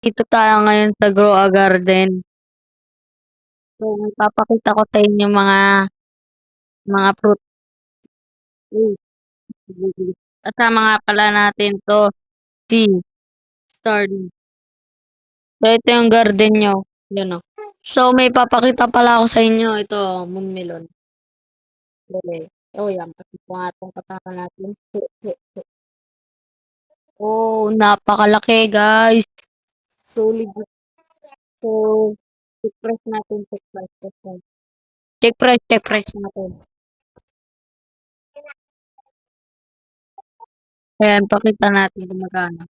Dito tayo ngayon sa Grow a Garden. So, ipapakita ko sa inyo mga fruit trees. Kasama nga pala natin 'to, si Starly. So, ito yung garden niyo, yun, oh. So, may papakita pala ako sa inyo, ito moonmelon. Okey. Oh, yan kasi ito nga 'tong kasama natin. Oh, napakalaki guys, solid. So, check price natin, check price. Check price natin. Ayan, pakita natin kung magkano.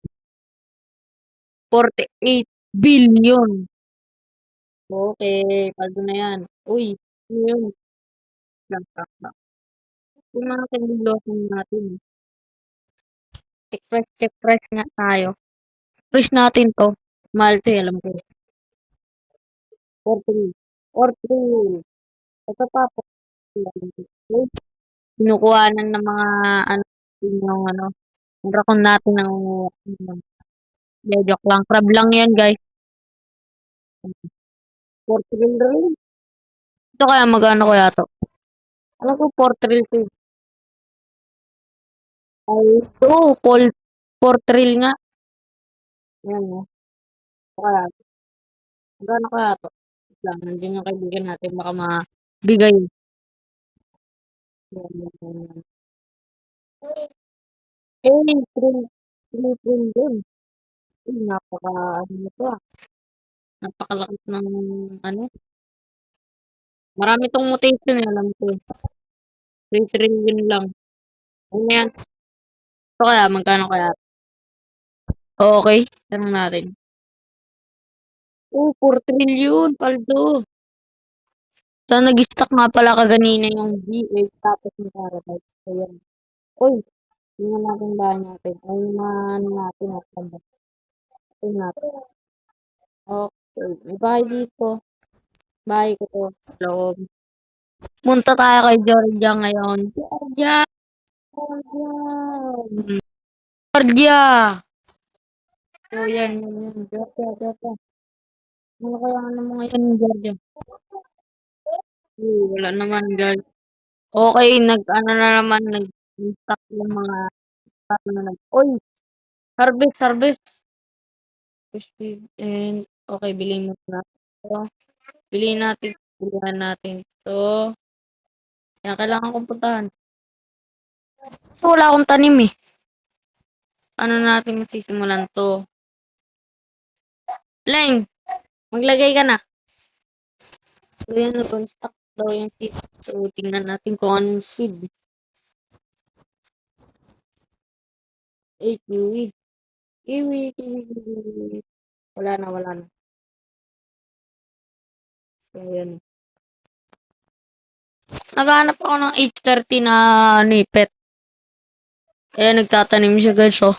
48 billion. Okay, kaldo na yan. Uy, ano yun? Lang. Yung mga kanilosan natin. Check price nga tayo. Price natin to. Mahal to, alam ko. 43. 43. Ito pa po. Kinukuhanan ng mga ano, yung ano, yung rakon natin ng joke lang. Crab lang yan, guys. 43 rin. Ito kaya magkano kaya to? Alam ko 43 to. Ay, ito, 4 trill nga. Ayan, oh. Ito kaya, magkano kaya to? Wait lang, nandiyan yung kaibigan natin, baka mabigay. Ayan. Eh, trill din. Uy, ano nito, napakalaki ng ano, marami 'tong mutation, eh, alam ko. 3 trillion lang. Ano yan? Ito kaya, magkano kaya? Okay, tanong natin. Oh, 4 trillion, paldo. So, nag-stock nga pala kaganina yung V8 tapos yung Paradise. Ayan. Uy, tingnan natin bahay natin. Ay, ano natin, tingnan natin. Okay, may bahay dito. Bahay ko 'to, sa loob. Punta tayo kay Georgia ngayon. Georgia! Georgia! Georgia! So, yan. Georgia. Ano kaya ano mo ngayon, Georgia? Wala naman, guys. Okay, nag-ano na naman, nag-stock yung mga ano na uy, harvest. And okay, bilhin mo na 'to. Bilihan natin 'to. Yan, kailangan kong puntahan. Kaso wala akong tanim, eh. Paano natin masisimulan 'to? Leng, maglagay ka na. So, yan, nag-stock daw yung seed. So, tingnan natin kung anong seed. Kiwi. Kiwi. Wala na. So, yan. Naghahanap ako ng age 30 na nipet. Kaya nagtatanim siya, guys, oh.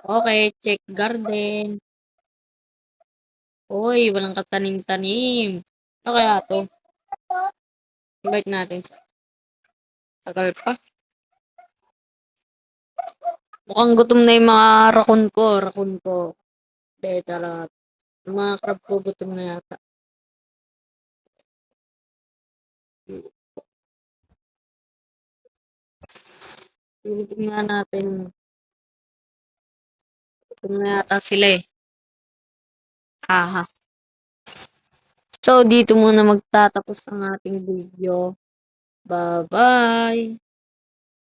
Okay, check garden. Uy, walang katanim-tanim. Ano kaya 'to? Invite natin siya. Tagal pa. Mukhang gutom na yung mga rakon ko. Hindi, charot. Yung mga crab ko gutom na yata. Silipin nga natin. Gutom na yata sila, eh. Haha. So, dito muna magtatapos ang ating video. Bye-bye!